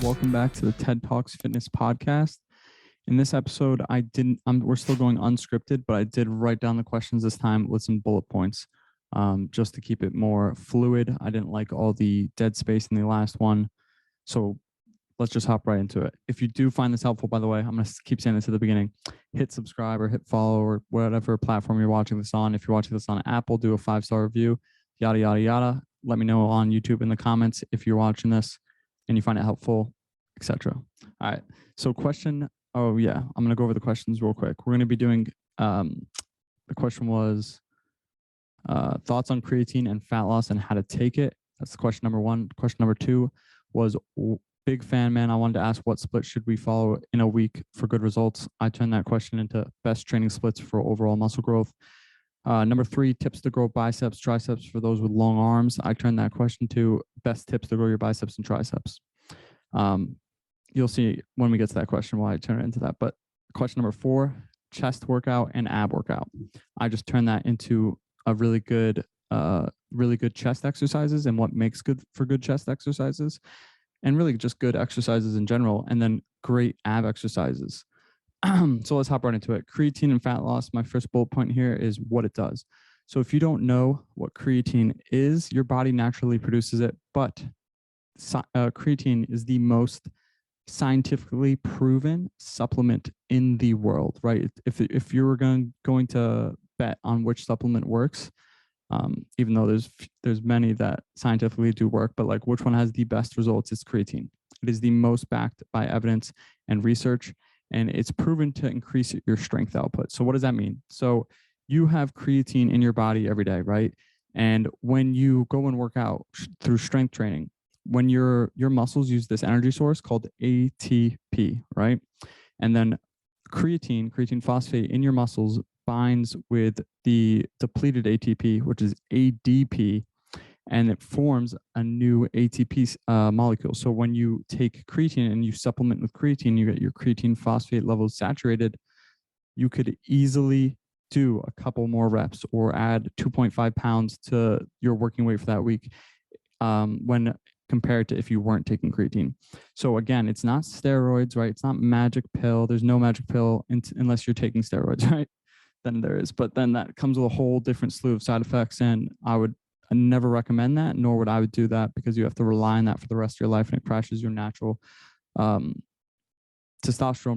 Welcome back to the TED Talks Fitness Podcast. In this episode, we're still going unscripted, but I did write down the questions this time with some bullet points, just to keep it more fluid. I didn't like all the dead space in the last one. So let's just hop right into it. If you do find this helpful, by the way, I'm going to keep saying this at the beginning, hit subscribe or hit follow or whatever platform you're watching this on. If you're watching this on Apple, do a 5-star review, yada, yada, yada. Let me know on YouTube in the comments if you're watching this and you find it helpful, etc. All right. So I'm going to go over the questions real quick. We're going to be doing, the question was thoughts on creatine and fat loss and how to take it. That's question number one. Question number two was big fan, man. I wanted to ask what split should we follow in a week for good results? I turned that question into best training splits for overall muscle growth. Number three, tips to grow biceps, triceps for those with long arms. I turned that question to best tips to grow your biceps and triceps. You'll see when we get to that question why I turn it into that. But question number four, chest workout and ab workout. I just turned that into a really good chest exercises and what makes good for good chest exercises, and really just good exercises in general, and then great ab exercises. So let's hop right into it. Creatine and fat loss. My first bullet point here is what it does. So if you don't know what creatine is, your body naturally produces it, but creatine is the most scientifically proven supplement in the world, right? If you were going to bet on which supplement works, even though there's many that scientifically do work, but like which one has the best results, it's creatine. It is the most backed by evidence and research, and it's proven to increase your strength output. So what does that mean? So you have creatine in your body every day, right? And when you go and work out through strength training, when your muscles use this energy source called ATP, right? And then creatine phosphate in your muscles binds with the depleted ATP, which is ADP, and it forms a new ATP molecule. So when you take creatine and you supplement with creatine, you get your creatine phosphate levels saturated. You could easily do a couple more reps or add 2.5 pounds to your working weight for that week when compared to if you weren't taking creatine. So again, it's not steroids, right? It's not magic pill. There's no magic pill unless you're taking steroids, right? Then there is, but then that comes with a whole different slew of side effects, and I never recommend that, nor would I would do that, because you have to rely on that for the rest of your life, and it crashes your natural testosterone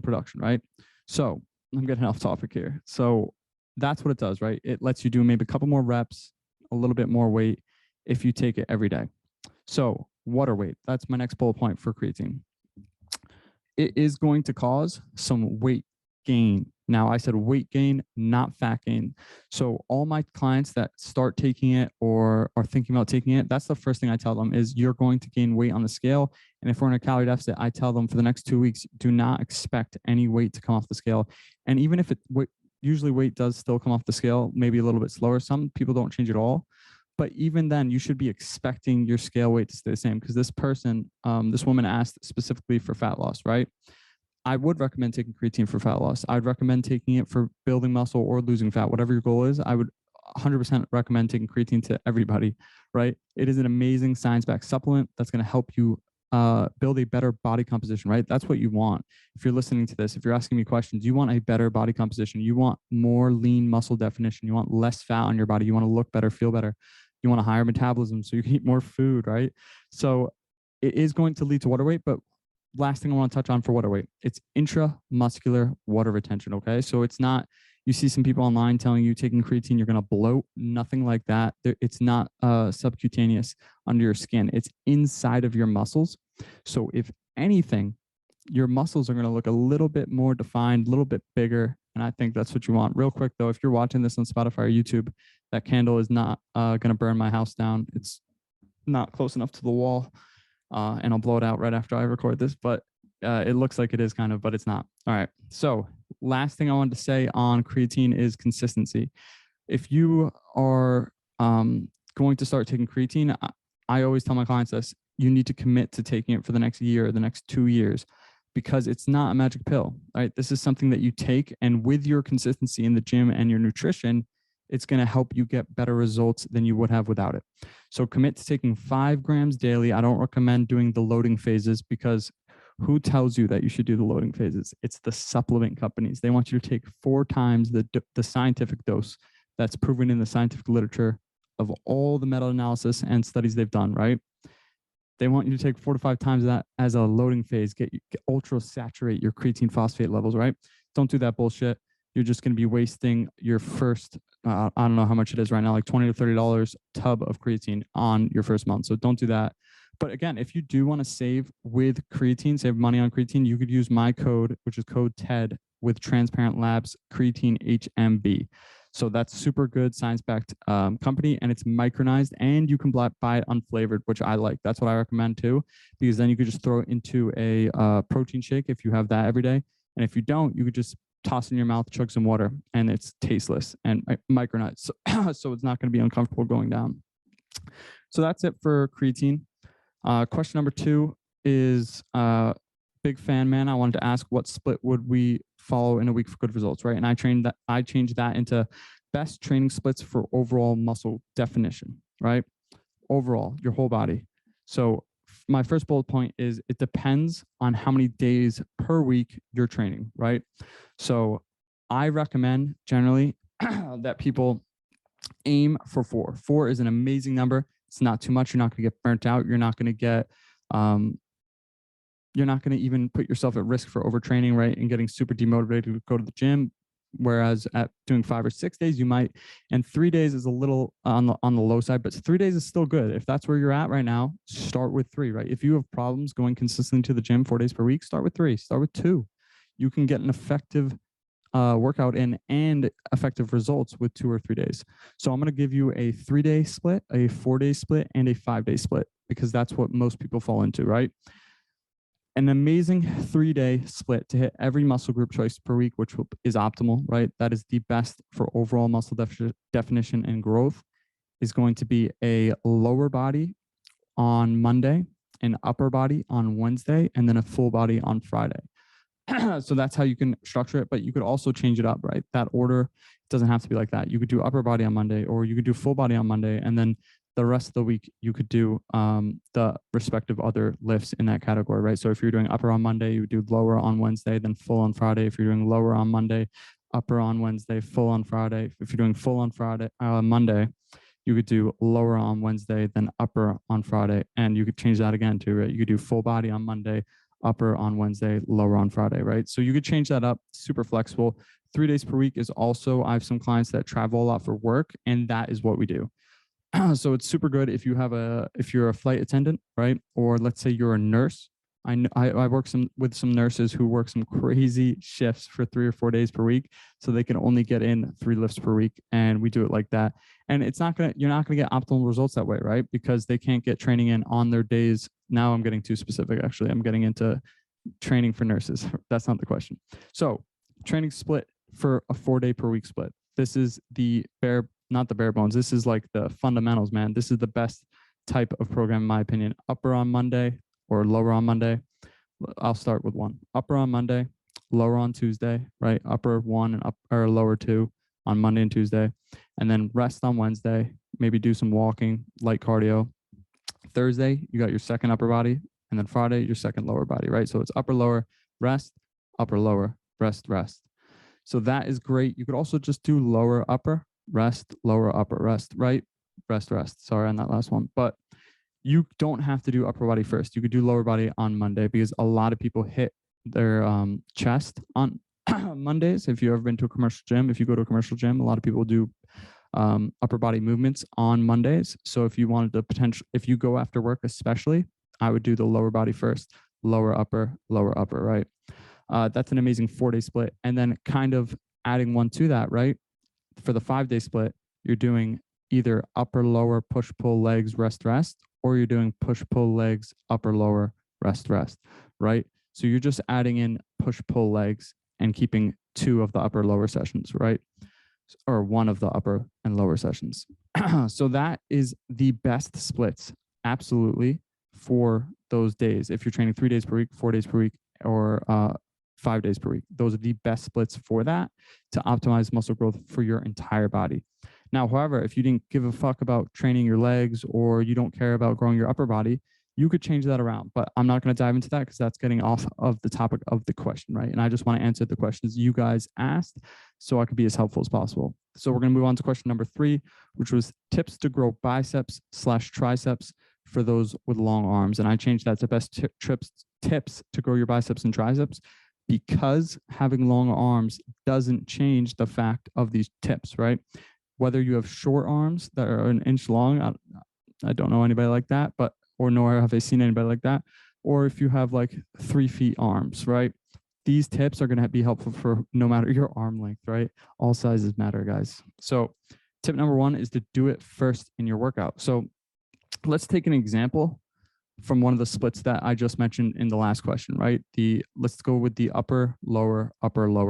production, right? So I'm getting off topic here. So that's what it does, right? It lets you do maybe a couple more reps, a little bit more weight if you take it every day. So water weight, that's my next bullet point for creatine. It is going to cause some weight gain. Now, I said weight gain, not fat gain. So all my clients that start taking it or are thinking about taking it, that's the first thing I tell them is you're going to gain weight on the scale. And if we're in a calorie deficit, I tell them for the next 2 weeks, do not expect any weight to come off the scale. And even if usually weight does still come off the scale, maybe a little bit slower. Some people don't change at all. But even then, you should be expecting your scale weight to stay the same, because this woman asked specifically for fat loss, right? I would recommend taking creatine for fat loss. I'd recommend taking it for building muscle or losing fat, whatever your goal is. I would 100% recommend taking creatine to everybody, right? It is an amazing science-backed supplement that's going to help you build a better body composition, right? That's what you want. If you're listening to this, if you're asking me questions, you want a better body composition. You want more lean muscle definition. You want less fat on your body. You want to look better, feel better. You want a higher metabolism so you can eat more food, right? So it is going to lead to water weight, but last thing I want to touch on for water weight, it's intramuscular water retention, okay? So it's not, you see some people online telling you taking creatine, you're going to bloat, nothing like that. It's not subcutaneous under your skin. It's inside of your muscles. So if anything, your muscles are going to look a little bit more defined, a little bit bigger. And I think that's what you want. Real quick though, if you're watching this on Spotify or YouTube, that candle is not going to burn my house down. It's not close enough to the wall. And I'll blow it out right after I record this, but it looks like it is kind of, but it's not. All right. So last thing I wanted to say on creatine is consistency. If you are going to start taking creatine, I always tell my clients this, you need to commit to taking it for the next year, the next 2 years, because it's not a magic pill, right? This is something that you take, and with your consistency in the gym and your nutrition, it's going to help you get better results than you would have without it. So commit to taking 5 grams daily. I don't recommend doing the loading phases, because Who tells you that you should do the loading phases? It's the supplement companies. They want you to take 4 times the scientific dose that's proven in the scientific literature of all the meta-analysis and studies they've done, right? They want you to take 4 to 5 times that as a loading phase, get ultra saturate your creatine phosphate levels, right? Don't do that bullshit. You're just going to be wasting your first, I don't know how much it is right now, like $20 to $30 tub of creatine on your first month. So don't do that. But again, if you do want to save with creatine, save money on creatine, you could use my code, which is code TED with Transparent Labs Creatine HMB. So that's super good science-backed company, and it's micronized, and you can buy it unflavored, which I like. That's what I recommend too, because then you could just throw it into a protein shake if you have that every day. And if you don't, you could just toss it in your mouth, chug some water, and it's tasteless and micronized. So it's not going to be uncomfortable going down. So that's it for creatine. Question number 2 is big fan, man. I wanted to ask what split would we follow in a week for good results, right? And I changed that into best training splits for overall muscle definition, right? Overall, your whole body. So my first bullet point is it depends on how many days per week you're training, right? So I recommend generally that people aim for 4. 4 is an amazing number. It's not too much. You're not going to get burnt out. You're not going to get you're not going to even put yourself at risk for overtraining, right? And getting super demotivated to go to the gym. Whereas at doing 5 or 6 days, you might, and 3 days is a little on the low side, but 3 days is still good. If that's where you're at right now, start with 3, right? If you have problems going consistently to the gym 4 days per week, start with 3, start with 2. You can get an effective workout in and effective results with 2 or 3 days. So I'm going to give you a 3-day split, a 4-day split, and a 5-day split, because that's what most people fall into, right? An amazing 3-day split to hit every muscle group choice per week, which is optimal, right? That is the best for overall muscle definition and growth, is going to be a lower body on Monday, an upper body on Wednesday, and then a full body on Friday. So that's how you can structure it, but you could also change it up, right? That order doesn't have to be like that. You could do upper body on Monday, or you could do full body on Monday, and then the rest of the week you could do the respective other lifts in that category, right? So if you're doing upper on Monday, you would do lower on Wednesday, then full on Friday. If you're doing lower on Monday, upper on Wednesday, full on Friday. If you're doing full on Monday, you could do lower on Wednesday, then upper on Friday, and you could change that again too, right? You could do full body on Monday, upper on Wednesday, lower on Friday, right? So you could change that up, super flexible. 3 days per week is also, I have some clients that travel a lot for work, and that is what we do. So it's super good if you're a flight attendant, right? Or let's say you're a nurse. I work with some nurses who work some crazy shifts for 3 or 4 days per week, so they can only get in 3 lifts per week, and we do it like that. And you're not gonna get optimal results that way, right? Because they can't get training in on their days. Now I'm getting too specific. Actually, I'm getting into training for nurses. That's not the question. So training split for a 4-day per week split. This is not the bare bones. This is like the fundamentals, man. This is the best type of program, in my opinion. Upper on Monday or lower on Monday. I'll start with 1. Upper on Monday, lower on Tuesday, right? Upper 1 and or lower 2 on Monday and Tuesday. And then rest on Wednesday, maybe do some walking, light cardio. Thursday, you got your second upper body. And then Friday, your second lower body, right? So it's upper, lower, rest, upper, lower, rest, rest. So that is great. You could also just do lower, upper, rest, lower, upper, rest, right? Rest, rest. Sorry on that last one. But you don't have to do upper body first. You could do lower body on Monday, because a lot of people hit their chest on Mondays. If you've ever been to a commercial gym, if you go to a commercial gym, a lot of people do upper body movements on Mondays. So if you wanted to if you go after work, especially, I would do the lower body first, lower, upper, right? That's an amazing 4-day split. And then kind of adding one to that, right? For the 5-day split, you're doing either upper, lower, push, pull, legs, rest, rest, or you're doing push, pull, legs, upper, lower, rest, rest, right? So you're just adding in push, pull, legs and keeping 2 of the upper, lower sessions, right? Or 1 of the upper and lower sessions. So that is the best splits, absolutely, for those days. If you're training 3 days per week, 4 days per week, or 5 days per week, those are the best splits for that, to optimize muscle growth for your entire body. Now, however, if you didn't give a fuck about training your legs, or you don't care about growing your upper body, You could change that around, but I'm not going to dive into that because that's getting off of the topic of the question, right? And I just want to answer the questions you guys asked so I could be as helpful as possible. So we're going to move on to question number 3, which was tips to grow biceps/triceps for those with long arms. And I changed that to best tips to grow your biceps and triceps, because having long arms doesn't change the fact of these tips, right? Whether you have short arms that are an inch long, I don't know anybody like that, but or nor have I seen anybody like that. Or if you have like 3 feet arms, right? These tips are going to be helpful for no matter your arm length, right? All sizes matter, guys. So tip number 1 is to do it first in your workout. So let's take an example from one of the splits that I just mentioned in the last question, right? Let's go with the upper, lower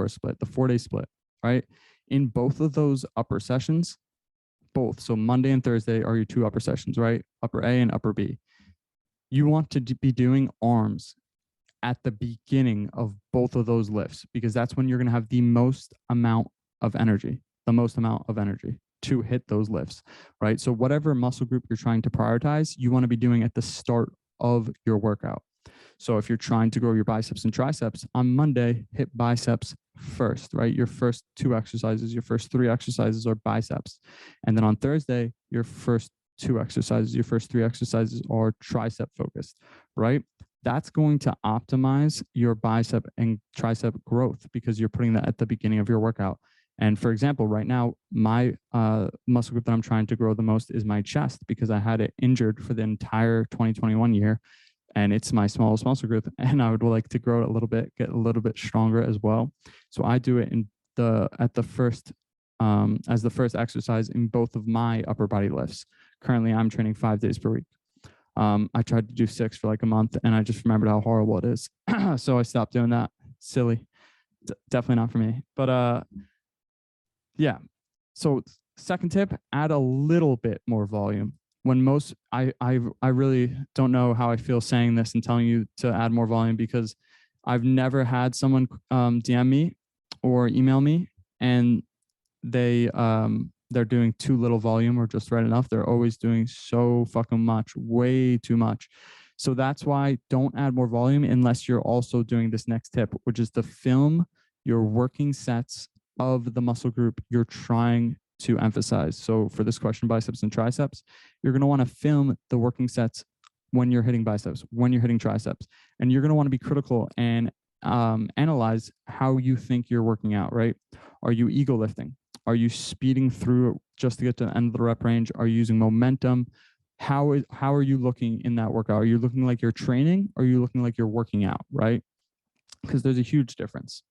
split, the 4-day split, right? In both of those upper sessions, so Monday and Thursday are your 2 upper sessions, right? Upper A and upper B. You want to be doing arms at the beginning of both of those lifts, because that's when you're going to have the most amount of energy to hit those lifts, right? So whatever muscle group you're trying to prioritize, you want to be doing at the start of your workout. So if you're trying to grow your biceps and triceps, on Monday, hit biceps first, right? Your first 2 exercises, your first 3 exercises are biceps. And then on Thursday, your first 2 exercises, your first 3 exercises are tricep focused, right? That's going to optimize your bicep and tricep growth because you're putting that at the beginning of your workout. And for example, right now, my muscle group that I'm trying to grow the most is my chest, because I had it injured for the entire 2021 year. And it's my smallest muscle group, and I would like to grow it a little bit, get a little bit stronger as well. So I do it as the first exercise in both of my upper body lifts. Currently, I'm training 5 days per week. I tried to do 6 for like a month, and I just remembered how horrible it is. So I stopped doing that. Silly. Definitely not for me. But yeah. So second tip, add a little bit more volume. When most, I really don't know how I feel saying this and telling you to add more volume, because I've never had someone DM me or email me and they're doing too little volume or just right enough. They're always doing so fucking much, way too much. So that's why don't add more volume unless you're also doing this next tip, which is to film your working sets of the muscle group you're trying to emphasize. So for this question, biceps and triceps, you're going to want to film the working sets when you're hitting biceps, when you're hitting triceps, and you're going to want to be critical and analyze how you think you're working out, right? Are you ego lifting? Are you speeding through just to get to the end of the rep range? Are you using momentum? How are you looking in that workout? Are you looking like you're training? Or are you looking like you're working out, right? Because there's a huge difference.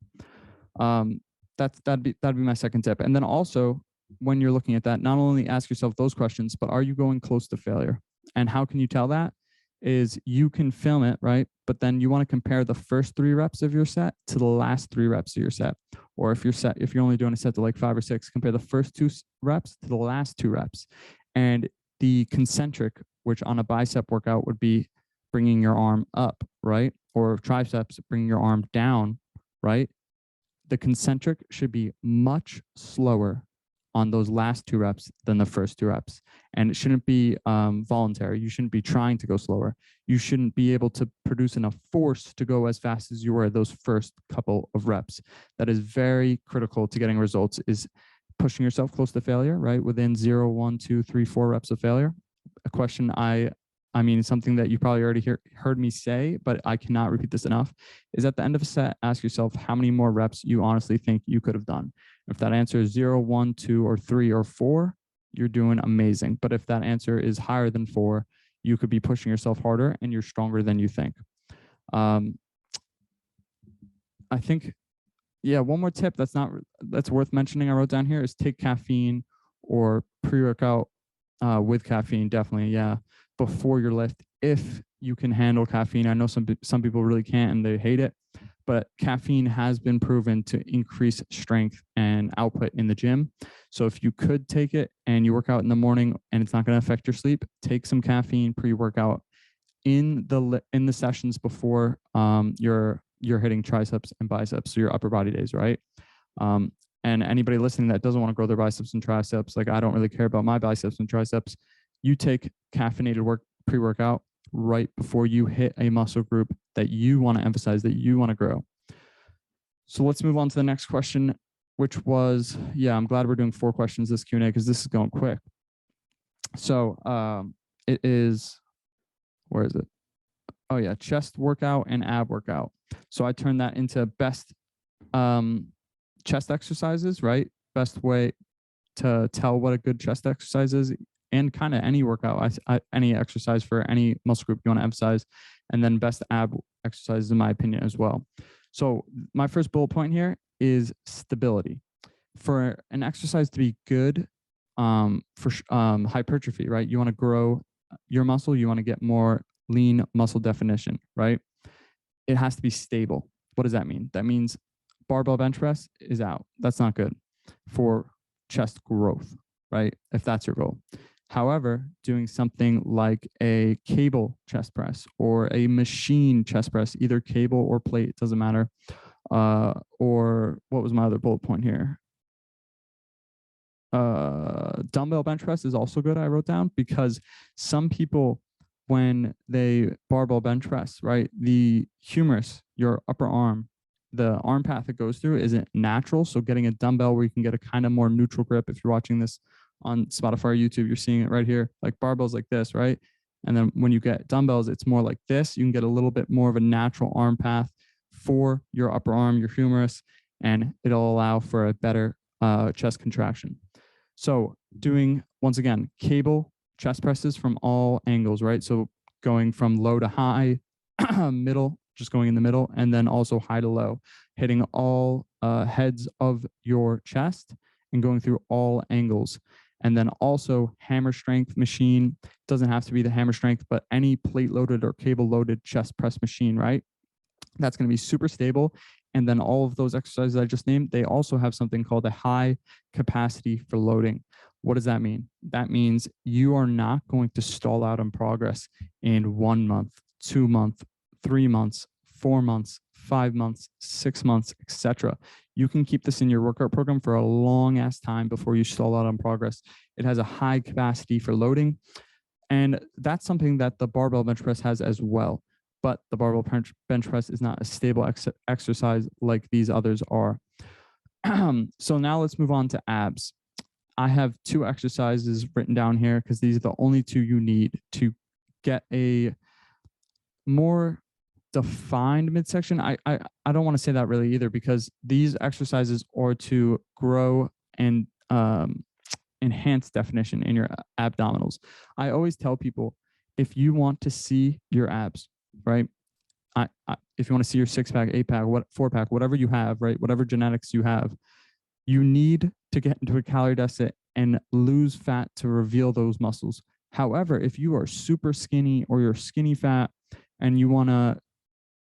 That'd be my second tip. And then also, when you're looking at that, not only ask yourself those questions, but are you going close to failure? And how can you tell that? Is you can film it, right? But then you want to compare the first 3 reps of your set to the last 3 reps of your set. Or if you're only doing a set to like 5 or 6, compare the first 2 reps to the last 2 reps. And the concentric, which on a bicep workout would be bringing your arm up, right? Or triceps, bringing your arm down, right? The concentric should be much slower on those last 2 reps than the first 2 reps. And it shouldn't be voluntary. You shouldn't be trying to go slower. You shouldn't be able to produce enough force to go as fast as you were those first couple of reps. That is very critical to getting results, is pushing yourself close to failure, right? Within 0, 1, 2, 3, 4 reps of failure. A question I mean, something that you probably already heard me say, but I cannot repeat this enough, is at the end of a set, ask yourself how many more reps you honestly think you could have done. If that answer is 0, 1, 2, or 3, or 4, you're doing amazing. But if that answer is higher than 4, you could be pushing yourself harder and you're stronger than you think. I think, yeah, one more tip that's worth mentioning I wrote down here is take caffeine or pre-workout with caffeine, definitely, yeah, before your lift, if you can handle caffeine. I know some people really can't and they hate it, but caffeine has been proven to increase strength and output in the gym. So if you could take it and you work out in the morning and it's not going to affect your sleep, take some caffeine pre-workout in the sessions before you're hitting triceps and biceps, so your upper body days, right? And anybody listening that doesn't want to grow their biceps and triceps, like I don't really care about my biceps and triceps, you take caffeinated pre-workout right before you hit a muscle group that you want to emphasize, that you want to grow. So let's move on to the next question, which was, yeah, I'm glad we're doing 4 questions this Q&A because this is going quick. So it is, where is it? Oh yeah, chest workout and ab workout. So I turned that into best chest exercises, right? Best way to tell what a good chest exercise is, and kind of any workout, any exercise for any muscle group you want to emphasize, and then best ab exercises in my opinion as well. So my first bullet point here is stability. For an exercise to be good, for hypertrophy, right? You want to grow your muscle, you want to get more lean muscle definition, right? It has to be stable. What does that mean? That means barbell bench press is out. That's not good for chest growth, right? If that's your goal. However, doing something like a cable chest press or a machine chest press, either cable or plate, doesn't matter. Or what was my other bullet point here? Dumbbell bench press is also good, I wrote down, because some people, when they barbell bench press, right, the humerus, your upper arm, the arm path it goes through isn't natural. So getting a dumbbell where you can get a kind of more neutral grip, if you're watching this on Spotify or YouTube, you're seeing it right here, like barbells like this, right? And then when you get dumbbells, it's more like this. You can get a little bit more of a natural arm path for your upper arm, your humerus, and it'll allow for a better chest contraction. So doing, once again, cable chest presses from all angles, right? So going from low to high, middle, just going in the middle, and then also high to low, hitting all heads of your chest and going through all angles. And then also hammer strength machine, doesn't have to be the hammer strength, but any plate loaded or cable loaded chest press machine, right? That's going to be super stable. And then all of those exercises I just named, they also have something called a high capacity for loading. What does that mean? That means you are not going to stall out on progress in 1 month, 2 months, 3 months, 4 months, 5 months, 6 months, etc. You can keep this in your workout program for a long ass time before you stall out on progress. It has a high capacity for loading. And that's something that the barbell bench press has as well. But the barbell bench press is not a stable exercise like these others are. So now let's move on to abs. I have 2 exercises written down here because these are the only 2 you need to get a more defined midsection. I don't want to say that really either, because these exercises are to grow and enhance definition in your abdominals. I always tell people, if you want to see your abs, right? If you want to see your 6-pack, 8-pack, 4-pack, whatever you have, right? Whatever genetics you have, you need to get into a calorie deficit and lose fat to reveal those muscles. However, if you are super skinny or you're skinny fat and you want to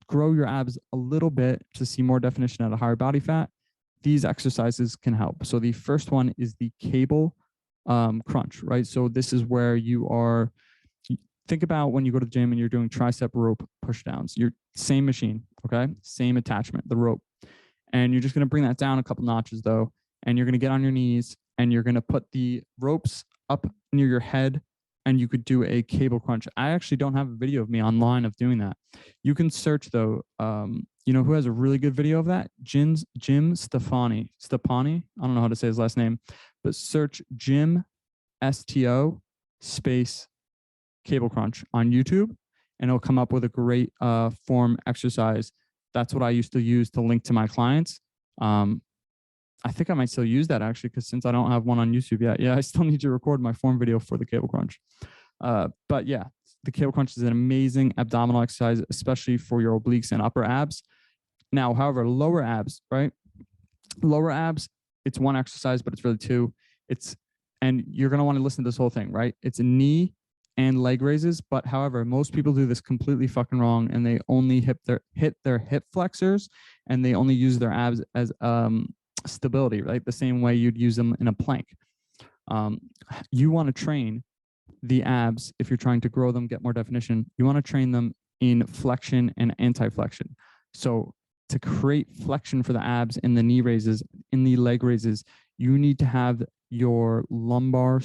grow your abs a little bit to see more definition at a higher body fat, these exercises can help. So the first one is the cable crunch, right? So this is where you are, think about when you go to the gym and you're doing tricep rope pushdowns. You're same machine, okay? Same attachment, the rope. And you're just going to bring that down a couple notches though. And you're going to get on your knees and you're going to put the ropes up near your head, and you could do a cable crunch. I actually don't have a video of me online of doing that. You can search though. You know who has a really good video of that? Jim Stefani. I don't know how to say his last name, but search Jim STO space cable crunch on YouTube, and it'll come up with a great form exercise. That's what I used to use to link to my clients. I think I might still use that actually, because since I don't have one on YouTube yet, yeah, I still need to record my form video for the cable crunch. But yeah, the cable crunch is an amazing abdominal exercise, especially for your obliques and upper abs. Now, however, lower abs, right? Lower abs, it's 1 exercise, but it's really 2. And you're going to want to listen to this whole thing, right? It's knee and leg raises. But however, most people do this completely fucking wrong, and they only hit their hip flexors, and they only use their abs as stability, right? The same way you'd use them in a plank. You want to train the abs if you're trying to grow them, get more definition. You want to train them in flexion and anti-flexion. So to create flexion for the abs in the knee raises, in the leg raises, you need to have your lumbar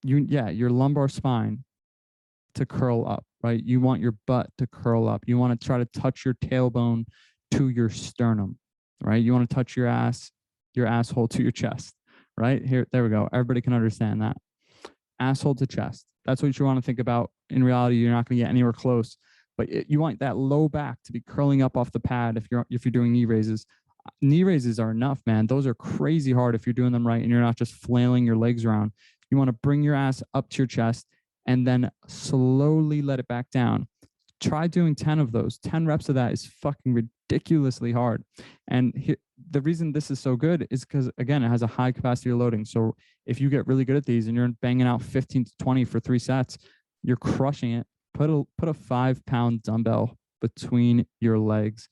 your lumbar spine to curl up, right? You want your butt to curl up. You want to try to touch your tailbone to your sternum, right? You want to touch your asshole to your chest, right? Here, there we go. Everybody can understand that. Asshole to chest. That's what you want to think about. In reality, you're not going to get anywhere close, but you want that low back to be curling up off the pad if you're doing knee raises. Knee raises are enough, man. Those are crazy hard if you're doing them right and you're not just flailing your legs around. You want to bring your ass up to your chest and then slowly let it back down. Try doing 10 of those. 10 reps of that is fucking ridiculously hard. And the reason this is so good is because, again, it has a high capacity of loading. So if you get really good at these and you're banging out 15 to 20 for 3 sets, you're crushing it. Put a 5-pound dumbbell between your legs,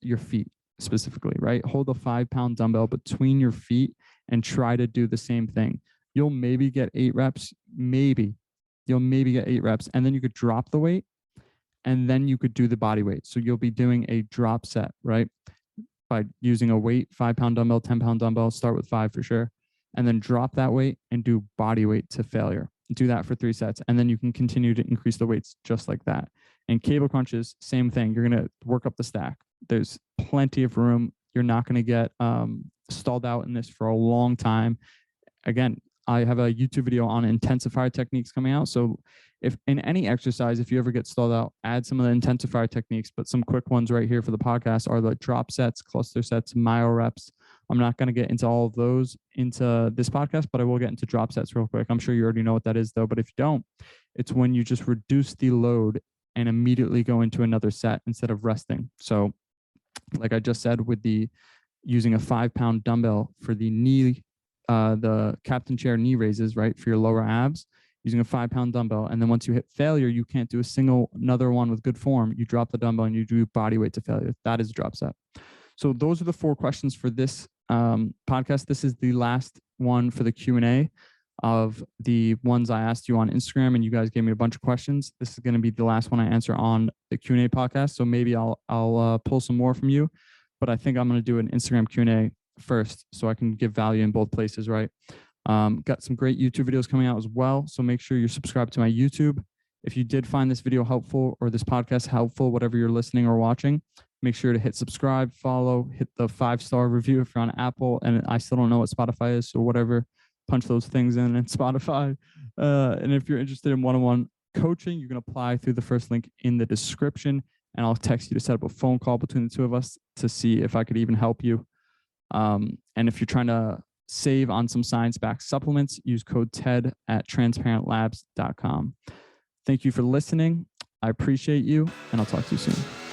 your feet specifically, right? Hold a 5-pound dumbbell between your feet and try to do the same thing. You'll maybe get 8 reps, you'll maybe get 8 reps, and then you could drop the weight, and then you could do the body weight. So you'll be doing a drop set, right? By using a weight, 5-pound dumbbell, 10-pound dumbbell, start with 5 for sure, and then drop that weight and do body weight to failure. Do that for 3 sets, and then you can continue to increase the weights just like that. And cable crunches, same thing. You're going to work up the stack. There's plenty of room. You're not going to get stalled out in this for a long time. Again, I have a YouTube video on intensifier techniques coming out. So if in any exercise, if you ever get stalled out, add some of the intensifier techniques, but some quick ones right here for the podcast are the drop sets, cluster sets, myo reps. I'm not going to get into all of those into this podcast, but I will get into drop sets real quick. I'm sure you already know what that is though, but if you don't, it's when you just reduce the load and immediately go into another set instead of resting. So like I just said, with using a 5-pound dumbbell for the knee, the captain chair knee raises, right, for your lower abs, using a 5-pound dumbbell. And then once you hit failure, you can't do another one with good form. You drop the dumbbell and you do body weight to failure. That is a drop set. So those are the 4 questions for this podcast. This is the last one for the Q&A of the ones I asked you on Instagram, and you guys gave me a bunch of questions. This is going to be the last one I answer on the Q&A podcast. So maybe I'll pull some more from you, but I think I'm going to do an Instagram Q&A first so I can give value in both places, right? Got some great YouTube videos coming out as well. So make sure you're subscribed to my YouTube. If you did find this video helpful or this podcast helpful, whatever you're listening or watching, make sure to hit subscribe, follow, hit the 5-star review if you're on Apple. And I still don't know what Spotify is, so whatever, punch those things in Spotify. And if you're interested in one-on-one coaching, you can apply through the first link in the description, and I'll text you to set up a phone call between the two of us to see if I could even help you. And if you're trying to save on some science-backed supplements, use code TED at transparentlabs.com. Thank you for listening. I appreciate you, and I'll talk to you soon.